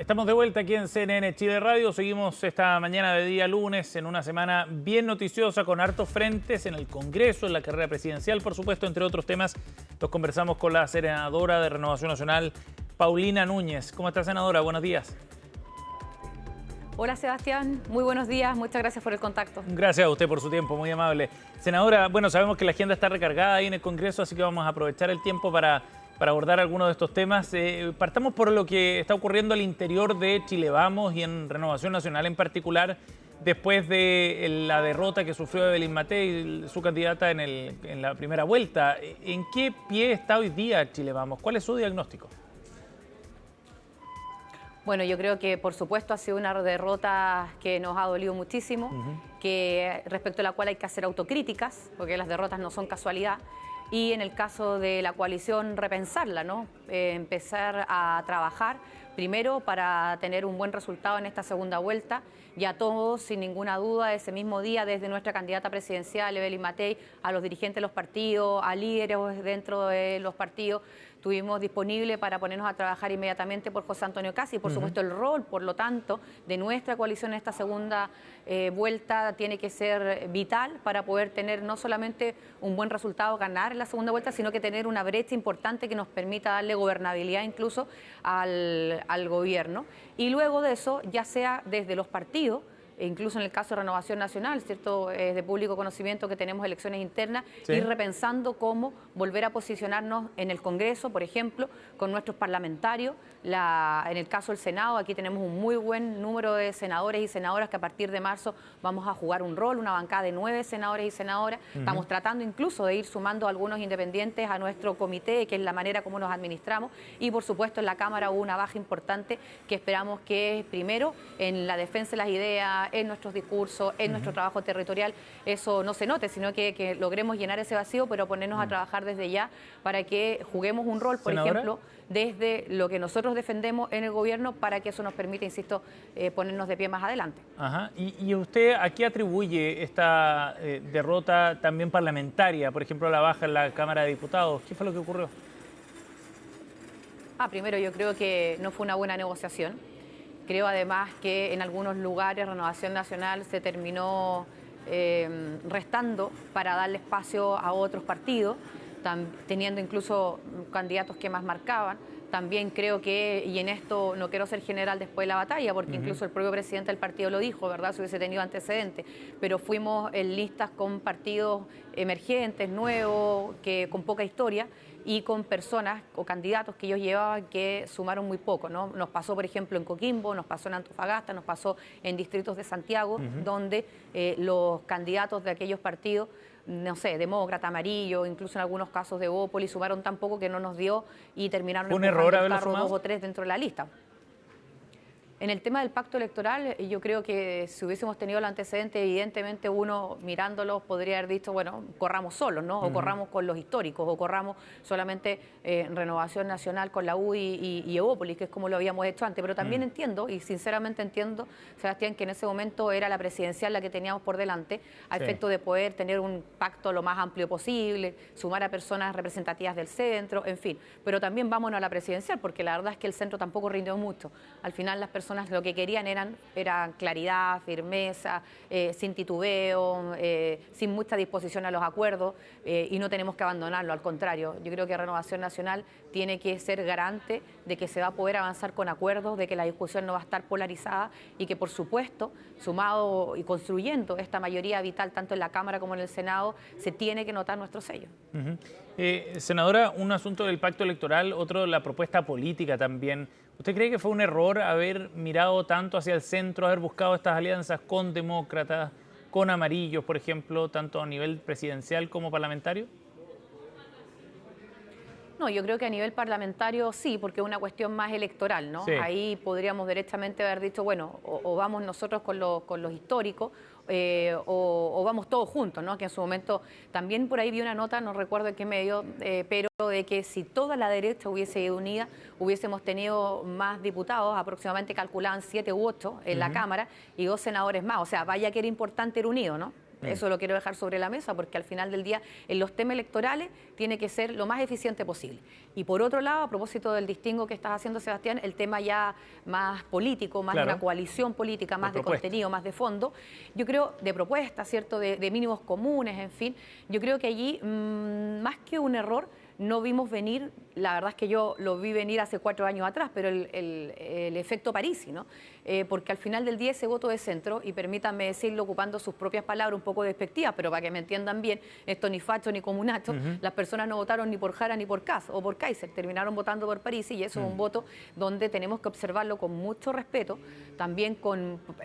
Estamos de vuelta aquí en CNN Chile Radio. Seguimos esta mañana de día lunes en una semana bien noticiosa con hartos frentes en el Congreso, en la carrera presidencial, por supuesto, entre otros temas. Los conversamos con la senadora de Renovación Nacional, Paulina Núñez. ¿Cómo está, senadora? Buenos días. Hola, Sebastián. Muy buenos días. Muchas gracias por el contacto. Gracias a usted por su tiempo, muy amable. Senadora, bueno, sabemos que la agenda está recargada ahí en el Congreso, así que vamos a aprovechar el tiempo para abordar algunos de estos temas. Partamos por lo que está ocurriendo al interior de Chile Vamos y en Renovación Nacional en particular, después de la derrota que sufrió Evelyn Matei, su candidata en la primera vuelta. ¿En qué pie está hoy día Chile Vamos? ¿Cuál es su diagnóstico? Bueno, yo creo que por supuesto ha sido una derrota que nos ha dolido muchísimo, que respecto a la cual hay que hacer autocríticas, porque las derrotas no son casualidad. Y en el caso de la coalición, repensarla, ¿no? Empezar a trabajar primero para tener un buen resultado en esta segunda vuelta. Ya todos, sin ninguna duda, ese mismo día, desde nuestra candidata presidencial, Evelyn Matei, a los dirigentes de los partidos, a líderes dentro de los partidos, tuvimos disponible para ponernos a trabajar inmediatamente por José Antonio Casi. Y por supuesto el rol, por lo tanto, de nuestra coalición en esta segunda vuelta tiene que ser vital para poder tener no solamente un buen resultado, ganar en la segunda vuelta, sino que tener una brecha importante que nos permita darle gobernabilidad incluso al gobierno. Y luego de eso, ya sea desde los partidos, incluso en el caso de Renovación Nacional, ¿cierto? Es de público conocimiento que tenemos elecciones internas, sí. Ir repensando cómo volver a posicionarnos en el Congreso, por ejemplo, con nuestros parlamentarios. En el caso del Senado, aquí tenemos un muy buen número de senadores y senadoras que a partir de marzo vamos a jugar un rol, una bancada de 9 senadores y senadoras. Estamos tratando incluso de ir sumando algunos independientes a nuestro comité, que es la manera como nos administramos. Y por supuesto en la Cámara hubo una baja importante que esperamos que primero en la defensa de las ideas, en nuestros discursos, en nuestro trabajo territorial, eso no se note, sino que logremos llenar ese vacío, pero ponernos a trabajar desde ya para que juguemos un rol, por ejemplo, desde lo que nosotros defendemos en el gobierno para que eso nos permita, insisto, ponernos de pie más adelante. Ajá. ¿Y usted a qué atribuye esta derrota también parlamentaria, por ejemplo, la baja en la Cámara de Diputados? ¿Qué fue lo que ocurrió? Primero yo creo que no fue una buena negociación. Creo además que en algunos lugares Renovación Nacional se terminó restando para darle espacio a otros partidos, teniendo incluso candidatos que más marcaban. También creo que, y en esto no quiero ser general después de la batalla, porque incluso el propio presidente del partido lo dijo, ¿verdad? Si hubiese tenido antecedentes, pero fuimos en listas con partidos emergentes, nuevos, con poca historia, y con personas o candidatos que ellos llevaban que sumaron muy poco, ¿no? Nos pasó, por ejemplo, en Coquimbo, nos pasó en Antofagasta, nos pasó en distritos de Santiago, donde los candidatos de aquellos partidos, no sé, demócrata, amarillo, incluso en algunos casos de Bópoli, sumaron tan poco que no nos dio y terminaron empujando el carro 2 o 3 dentro de la lista. En el tema del pacto electoral, yo creo que si hubiésemos tenido el antecedente, evidentemente uno mirándolos podría haber dicho, bueno, corramos solos, ¿no? O corramos con los históricos, o corramos solamente Renovación Nacional con la U y Evópolis, que es como lo habíamos hecho antes. Pero también entiendo, y sinceramente entiendo, Sebastián, que en ese momento era la presidencial la que teníamos por delante, a efecto de poder tener un pacto lo más amplio posible, sumar a personas representativas del centro, en fin. Pero también vámonos a la presidencial, porque la verdad es que el centro tampoco rindió mucho. Al final las personas lo que querían eran claridad, firmeza, sin titubeo, sin mucha disposición a los acuerdos, y no tenemos que abandonarlo, al contrario. Yo creo que Renovación Nacional tiene que ser garante de que se va a poder avanzar con acuerdos, de que la discusión no va a estar polarizada y que, por supuesto, sumado y construyendo esta mayoría vital tanto en la Cámara como en el Senado, se tiene que notar nuestro sello. Senadora, un asunto del pacto electoral, otro la propuesta política también. ¿Usted cree que fue un error haber mirado tanto hacia el centro, haber buscado estas alianzas con demócratas, con amarillos, por ejemplo, tanto a nivel presidencial como parlamentario? No, yo creo que a nivel parlamentario sí, porque es una cuestión más electoral, ¿no? Sí. Ahí podríamos directamente haber dicho, bueno, o vamos nosotros con los históricos, o vamos todos juntos, ¿no? Que en su momento también por ahí vi una nota, no recuerdo en qué medio, pero de que si toda la derecha hubiese ido unida, hubiésemos tenido más diputados, aproximadamente calculaban 7 u 8 en la Cámara, y 2 senadores más. O sea, vaya que era importante ir unido, ¿no? Eso lo quiero dejar sobre la mesa porque al final del día en los temas electorales tiene que ser lo más eficiente posible. Y por otro lado, a propósito del distingo que estás haciendo, Sebastián, el tema ya más político, más de una coalición política, más de contenido, más de fondo, yo creo, de propuestas, ¿cierto?, de mínimos comunes, en fin, yo creo que allí, más que un error, no vimos venir, la verdad es que yo lo vi venir hace 4 años atrás, pero el efecto Parisi, ¿no? Porque al final del día ese voto de centro, y permítanme decirlo ocupando sus propias palabras un poco despectivas, pero para que me entiendan bien, esto ni facho ni comunacho, las personas no votaron ni por Jara ni por Kass o por Kaiser, terminaron votando por Parisi y eso es un voto donde tenemos que observarlo con mucho respeto, también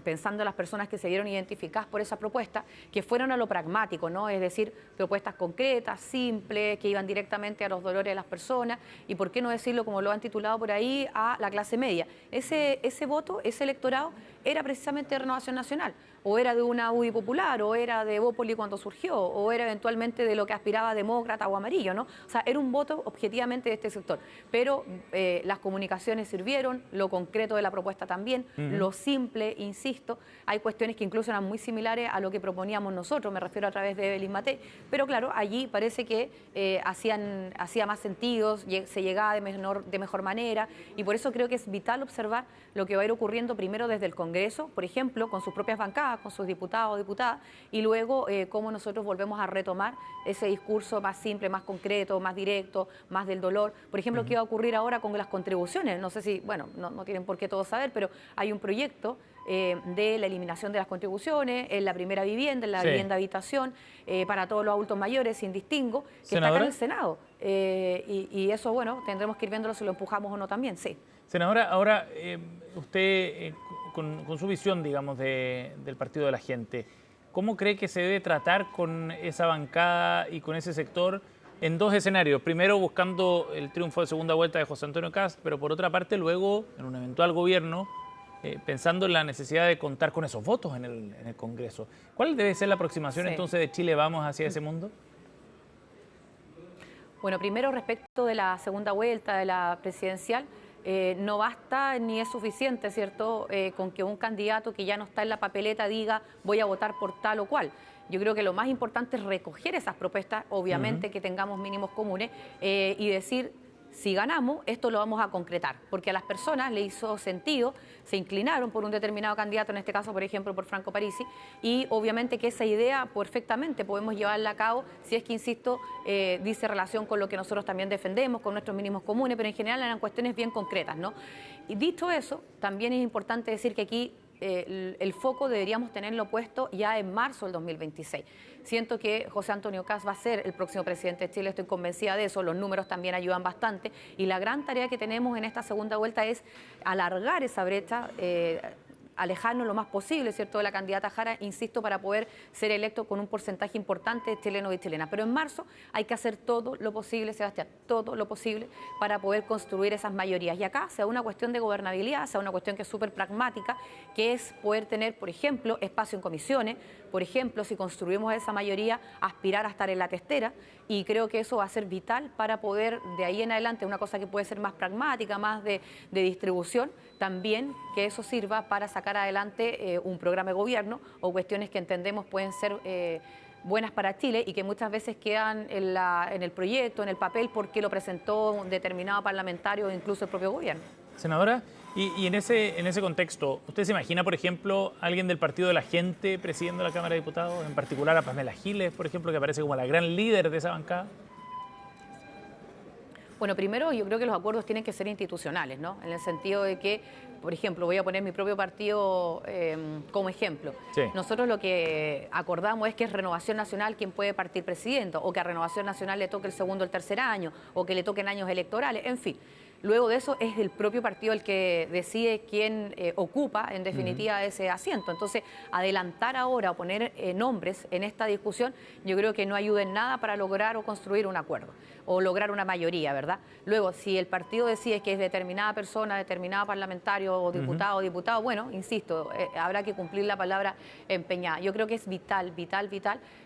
pensando en las personas que se vieron identificadas por esa propuesta, que fueron a lo pragmático, ¿no? Es decir, propuestas concretas, simples, que iban directamente a los dolores de las personas y, por qué no decirlo, como lo han titulado por ahí, a la clase media. Ese voto, ese electorado, era precisamente de Renovación Nacional, o era de una UDI popular, o era de Bópoli cuando surgió, o era eventualmente de lo que aspiraba demócrata o amarillo, ¿no? O sea, era un voto objetivamente de este sector. Pero las comunicaciones sirvieron, lo concreto de la propuesta también, lo simple, insisto, hay cuestiones que incluso eran muy similares a lo que proponíamos nosotros, me refiero a través de Evelyn Matei, pero claro, allí parece que hacía más sentido, se llegaba de mejor manera, y por eso creo que es vital observar lo que va a ir ocurriendo primero desde el Congreso, por ejemplo, con sus propias bancadas, con sus diputados o diputadas, y luego cómo nosotros volvemos a retomar ese discurso más simple, más concreto, más directo, más del dolor. Por ejemplo, ¿qué va a ocurrir ahora con las contribuciones? No sé si, bueno, no tienen por qué todos saber, pero hay un proyecto de la eliminación de las contribuciones en la primera vivienda, en la vivienda habitación, para todos los adultos mayores, sin distingo, que está acá en el Senado. Y eso, bueno, tendremos que ir viéndolo si lo empujamos o no también, sí. Senadora, ahora usted, con su visión, digamos, del Partido de la Gente, ¿cómo cree que se debe tratar con esa bancada y con ese sector en 2 escenarios? Primero, buscando el triunfo de segunda vuelta de José Antonio Kast, pero por otra parte, luego, en un eventual gobierno, pensando en la necesidad de contar con esos votos en el Congreso. ¿Cuál debe ser la aproximación entonces de Chile Vamos hacia ese mundo? Bueno, primero respecto de la segunda vuelta de la presidencial, no basta ni es suficiente, ¿cierto?, con que un candidato que ya no está en la papeleta diga voy a votar por tal o cual. Yo creo que lo más importante es recoger esas propuestas, obviamente que tengamos mínimos comunes, y decir, si ganamos, esto lo vamos a concretar, porque a las personas le hizo sentido, se inclinaron por un determinado candidato, en este caso, por ejemplo, por Franco Parisi, y obviamente que esa idea perfectamente podemos llevarla a cabo si es que, insisto, dice relación con lo que nosotros también defendemos, con nuestros mínimos comunes, pero en general eran cuestiones bien concretas, ¿no? Y dicho eso, también es importante decir que aquí el foco deberíamos tenerlo puesto ya en marzo del 2026. Siento que José Antonio Kast va a ser el próximo presidente de Chile, estoy convencida de eso, los números también ayudan bastante y la gran tarea que tenemos en esta segunda vuelta es alargar esa brecha, alejarnos lo más posible, ¿cierto?, de la candidata Jara, insisto, para poder ser electo con un porcentaje importante de chilenos y chilenas. Pero en marzo hay que hacer todo lo posible, Sebastián, todo lo posible para poder construir esas mayorías. Y acá sea una cuestión de gobernabilidad, sea una cuestión que es súper pragmática, que es poder tener, por ejemplo, espacio en comisiones, por ejemplo, si construimos esa mayoría, aspirar a estar en la testera, y creo que eso va a ser vital para poder, de ahí en adelante, una cosa que puede ser más pragmática, más de distribución, también que eso sirva para sacar adelante un programa de gobierno o cuestiones que entendemos pueden ser buenas para Chile y que muchas veces quedan en el proyecto, en el papel, porque lo presentó un determinado parlamentario o incluso el propio gobierno. Senadora, y en ese contexto, ¿usted se imagina, por ejemplo, alguien del Partido de la Gente presidiendo la Cámara de Diputados, en particular a Pamela Giles, por ejemplo, que aparece como la gran líder de esa bancada? Bueno, primero yo creo que los acuerdos tienen que ser institucionales, ¿no? En el sentido de que, por ejemplo, voy a poner mi propio partido como ejemplo. Sí. Nosotros lo que acordamos es que es Renovación Nacional quien puede partir presidente, o que a Renovación Nacional le toque el segundo o el tercer año, o que le toquen años electorales, en fin. Luego de eso es el propio partido el que decide quién ocupa, en definitiva, ese asiento. Entonces, adelantar ahora o poner nombres en esta discusión, yo creo que no ayuda en nada para lograr o construir un acuerdo o lograr una mayoría, ¿verdad? Luego, si el partido decide que es determinada persona, determinado parlamentario o diputado o diputado, bueno, insisto, habrá que cumplir la palabra empeñada. Yo creo que es vital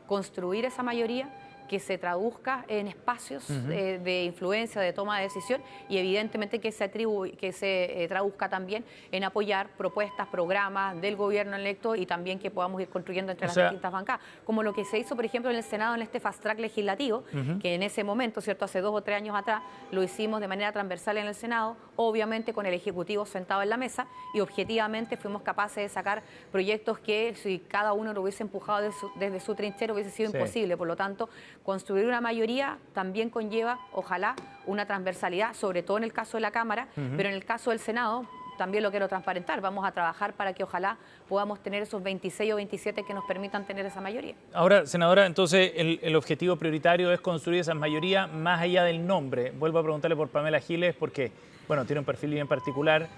construir esa mayoría, que se traduzca en espacios de influencia, de toma de decisión y evidentemente que se traduzca también en apoyar propuestas, programas del gobierno electo y también que podamos ir construyendo entre las distintas bancadas, como lo que se hizo, por ejemplo, en el Senado en este fast track legislativo, que en ese momento, ¿cierto?, hace 2 o 3 años atrás, lo hicimos de manera transversal en el Senado, obviamente con el Ejecutivo sentado en la mesa y objetivamente fuimos capaces de sacar proyectos que si cada uno lo hubiese empujado desde su trinchera hubiese sido imposible. Por lo tanto, construir una mayoría también conlleva, ojalá, una transversalidad, sobre todo en el caso de la Cámara, pero en el caso del Senado también lo quiero transparentar. Vamos a trabajar para que ojalá podamos tener esos 26 o 27 que nos permitan tener esa mayoría. Ahora, senadora, entonces el objetivo prioritario es construir esa mayoría más allá del nombre. Vuelvo a preguntarle por Pamela Giles porque, bueno, tiene un perfil bien particular,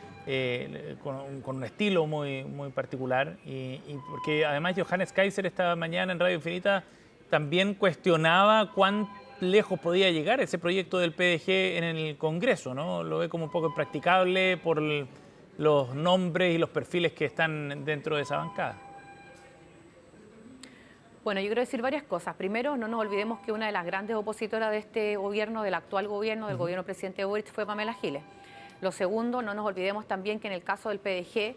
con un estilo muy particular y porque además Johannes Kaiser esta mañana en Radio Infinita también cuestionaba cuán lejos podía llegar ese proyecto del PDG en el Congreso, ¿no? Lo ve como un poco impracticable por los nombres y los perfiles que están dentro de esa bancada. Bueno, yo quiero decir varias cosas. Primero, no nos olvidemos que una de las grandes opositoras de este gobierno, del actual gobierno, del gobierno del presidente Boric, fue Pamela Giles. Lo segundo, no nos olvidemos también que en el caso del PDG,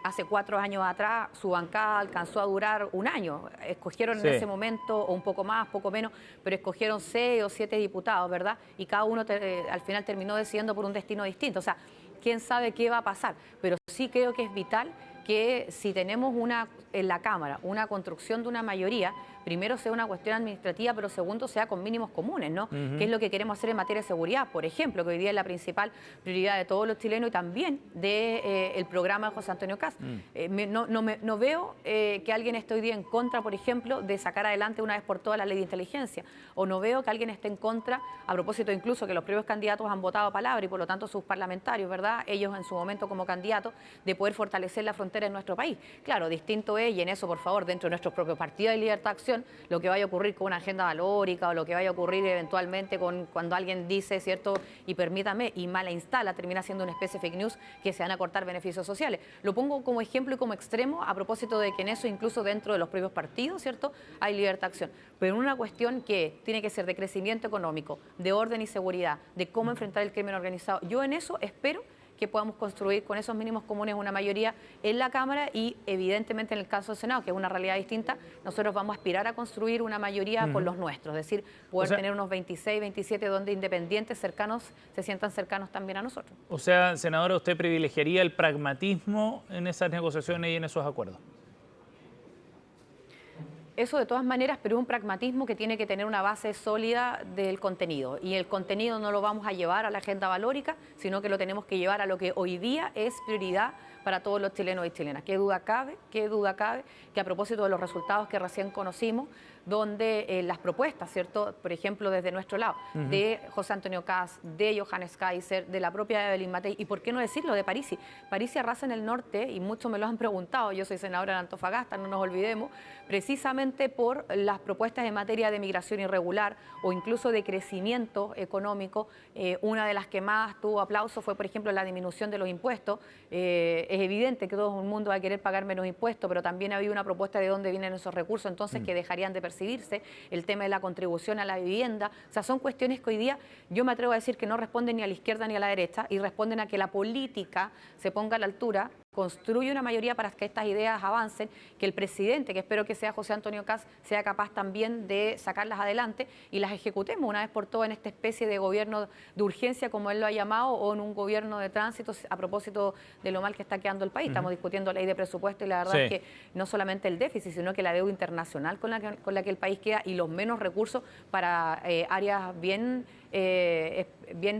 hace 4 años atrás, su bancada alcanzó a durar 1 año. Escogieron en ese momento, o un poco más, poco menos, pero escogieron 6 o 7 diputados, ¿verdad? Y cada uno al final terminó decidiendo por un destino distinto. O sea, quién sabe qué va a pasar. Pero sí creo que es vital que si tenemos en la Cámara una construcción de una mayoría, primero sea una cuestión administrativa, pero segundo sea con mínimos comunes, ¿no? ¿Qué es lo que queremos hacer en materia de seguridad? Por ejemplo, que hoy día es la principal prioridad de todos los chilenos y también del programa de José Antonio Kast. No veo que alguien esté hoy día en contra, por ejemplo, de sacar adelante una vez por todas la ley de inteligencia, o no veo que alguien esté en contra, a propósito incluso que los propios candidatos han votado palabra y por lo tanto sus parlamentarios, ¿verdad?, ellos en su momento como candidatos, de poder fortalecer la frontera en nuestro país. Claro, distinto es, y en eso, por favor, dentro de nuestro propio partido de Libertad Acción, lo que vaya a ocurrir con una agenda valórica o lo que vaya a ocurrir eventualmente cuando alguien dice, ¿cierto?, y permítame, y mala instala, termina siendo una especie de fake news que se van a cortar beneficios sociales. Lo pongo como ejemplo y como extremo a propósito de que en eso, incluso dentro de los propios partidos, ¿cierto?, hay Libertad Acción. Pero en una cuestión que tiene que ser de crecimiento económico, de orden y seguridad, de cómo enfrentar el crimen organizado, yo en eso espero que podamos construir con esos mínimos comunes una mayoría en la Cámara y evidentemente en el caso del Senado, que es una realidad distinta, nosotros vamos a aspirar a construir una mayoría con los nuestros, es decir, poder tener unos 26, 27 donde independientes cercanos se sientan cercanos también a nosotros. O sea, senadora, ¿usted privilegiaría el pragmatismo en esas negociaciones y en esos acuerdos? Eso de todas maneras, pero un pragmatismo que tiene que tener una base sólida del contenido. Y el contenido no lo vamos a llevar a la agenda valórica, sino que lo tenemos que llevar a lo que hoy día es prioridad para todos los chilenos y chilenas. Qué duda cabe que a propósito de los resultados que recién conocimos, donde las propuestas, ¿cierto?, por ejemplo, desde nuestro lado, de José Antonio Kast, de Johannes Kaiser, de la propia Evelyn Matei, y por qué no decirlo, de Parisi. Parisi arrasa en el norte, y muchos me lo han preguntado, yo soy senadora de Antofagasta, no nos olvidemos, precisamente por las propuestas en materia de migración irregular o incluso de crecimiento económico. Una de las que más tuvo aplauso fue, por ejemplo, la disminución de los impuestos. Es evidente que todo el mundo va a querer pagar menos impuestos, pero también había una propuesta de dónde vienen esos recursos, entonces que dejarían de percibirse, el tema de la contribución a la vivienda. O sea, son cuestiones que hoy día yo me atrevo a decir que no responden ni a la izquierda ni a la derecha y responden a que la política se ponga a la altura, construye una mayoría para que estas ideas avancen, que el presidente, que espero que sea José Antonio Kast, sea capaz también de sacarlas adelante y las ejecutemos una vez por todas en esta especie de gobierno de urgencia, como él lo ha llamado, o en un gobierno de tránsito a propósito de lo mal que está quedando el país. Estamos discutiendo ley de presupuesto y la verdad es que no solamente el déficit, sino que la deuda internacional con la que el país queda y los menos recursos para áreas bien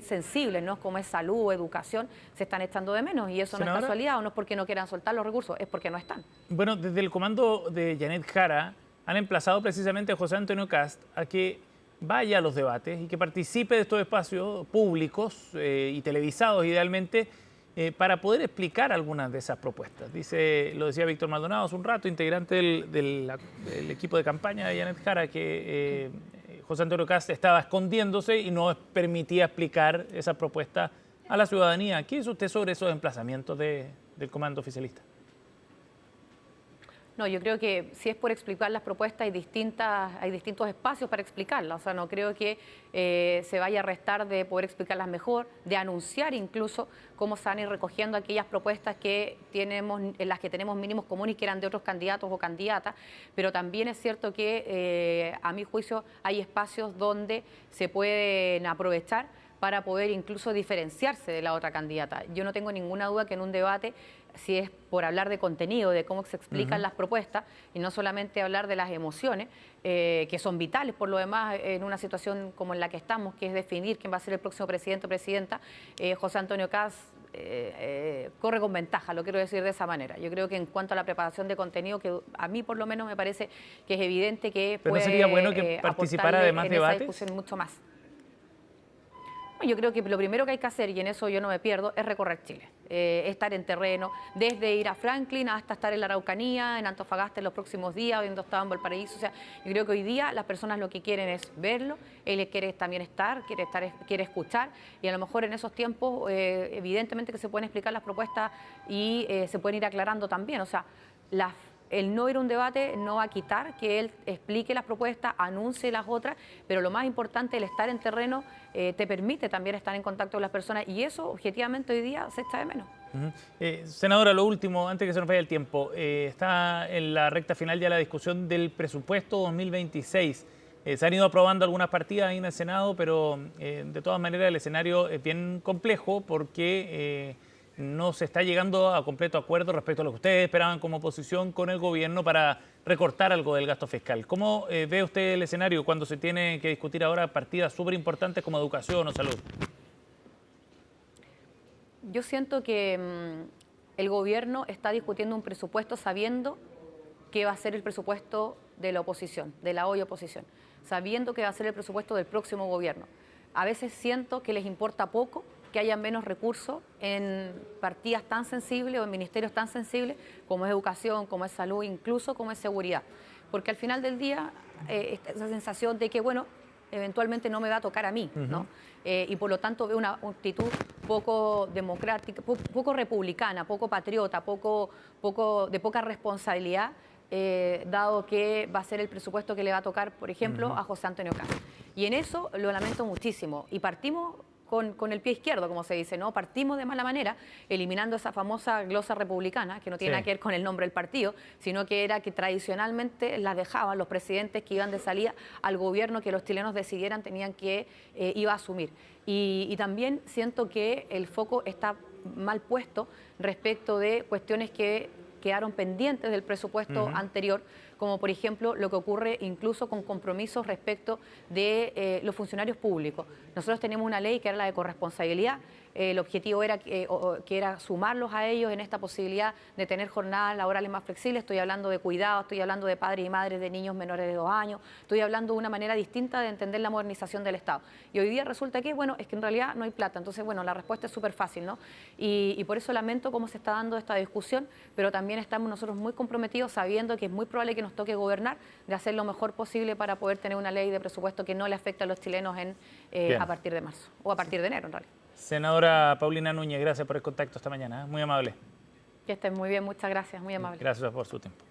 sensibles, ¿no?, como es salud, educación, se están echando de menos y eso no es casualidad o no es porque no quieran soltar los recursos, es porque no están. Bueno, desde el comando de Janet Jara han emplazado precisamente a José Antonio Kast a que vaya a los debates y que participe de estos espacios públicos y televisados idealmente para poder explicar algunas de esas propuestas. Lo decía Víctor Maldonado hace un rato, integrante del equipo de campaña de Janet Jara, que José Antonio Kast estaba escondiéndose y no permitía explicar esa propuesta a la ciudadanía. ¿Qué dice usted sobre esos emplazamientos del comando oficialista? No, yo creo que si es por explicar las propuestas hay distintos espacios para explicarlas. O sea, no creo que se vaya a restar de poder explicarlas mejor, de anunciar incluso cómo se van a ir recogiendo aquellas propuestas que tenemos, en las que tenemos mínimos comunes que eran de otros candidatos o candidatas. Pero también es cierto que, a mi juicio, hay espacios donde se pueden aprovechar para poder incluso diferenciarse de la otra candidata. Yo no tengo ninguna duda que en un debate, si es por hablar de contenido, de cómo se explican las propuestas, y no solamente hablar de las emociones, que son vitales por lo demás en una situación como en la que estamos, que es definir quién va a ser el próximo presidente o presidenta, José Antonio Kast corre con ventaja, lo quiero decir de esa manera. Yo creo que en cuanto a la preparación de contenido, que a mí por lo menos me parece que es evidente que ¿Pero puede no sería bueno que participara de más en debates? esa discusión mucho más. Yo creo que lo primero que hay que hacer, y en eso yo no me pierdo, es recorrer Chile. Estar en terreno, desde ir a Franklin hasta estar en la Araucanía, en Antofagasta en los próximos días, habiendo estado en Valparaíso. O sea, yo creo que hoy día las personas lo que quieren es verlo, él quiere también quiere escuchar, y a lo mejor en esos tiempos, evidentemente que se pueden explicar las propuestas y se pueden ir aclarando también. O sea, el no ir a un debate no va a quitar que él explique las propuestas, anuncie las otras, pero lo más importante, el estar en terreno, te permite también estar en contacto con las personas, y eso objetivamente hoy día se echa de menos. Senadora, lo último, antes que se nos vaya el tiempo, está en la recta final ya la discusión del presupuesto 2026. Se han ido aprobando algunas partidas ahí en el Senado, pero de todas maneras el escenario es bien complejo porque no se está llegando a completo acuerdo respecto a lo que ustedes esperaban como oposición con el gobierno para recortar algo del gasto fiscal. ¿Cómo ve usted el escenario cuando se tiene que discutir ahora partidas súper importantes como educación o salud? Yo siento que el gobierno está discutiendo un presupuesto sabiendo que va a ser el presupuesto de la oposición, de la hoy oposición, sabiendo que va a ser el presupuesto del próximo gobierno. A veces siento que les importa poco que haya menos recursos en partidas tan sensibles o en ministerios tan sensibles como es educación, como es salud, incluso como es seguridad. Porque al final del día, esa sensación de que, bueno, eventualmente no me va a tocar a mí, ¿no? Y por lo tanto veo una actitud poco democrática, poco republicana, poco patriota, de poca responsabilidad, dado que va a ser el presupuesto que le va a tocar, por ejemplo, a José Antonio Kast. Y en eso lo lamento muchísimo. Y partimos con el pie izquierdo, como se dice, ¿no? Partimos de mala manera, eliminando esa famosa glosa republicana, que no tiene nada que ver con el nombre del partido, sino que era que tradicionalmente las dejaban los presidentes que iban de salida al gobierno que los chilenos decidieran, iba a asumir. Y también siento que el foco está mal puesto respecto de cuestiones que quedaron pendientes del presupuesto anterior, como por ejemplo lo que ocurre incluso con compromisos respecto de los funcionarios públicos. Nosotros teníamos una ley que era la de corresponsabilidad. El objetivo era que era sumarlos a ellos en esta posibilidad de tener jornadas laborales más flexibles. Estoy hablando de cuidado, estoy hablando de padres y madres de niños menores de 2 años, estoy hablando de una manera distinta de entender la modernización del Estado. Y hoy día resulta que, bueno, es que en realidad no hay plata. Entonces, bueno, la respuesta es súper fácil, ¿no? Y por eso lamento cómo se está dando esta discusión, pero también estamos nosotros muy comprometidos, sabiendo que es muy probable que nos toque gobernar, de hacer lo mejor posible para poder tener una ley de presupuesto que no le afecte a los chilenos a partir de marzo, o a partir de enero, en realidad. Senadora Paulina Núñez, gracias por el contacto esta mañana. Muy amable. Que estén muy bien, muchas gracias, muy amable. Gracias por su tiempo.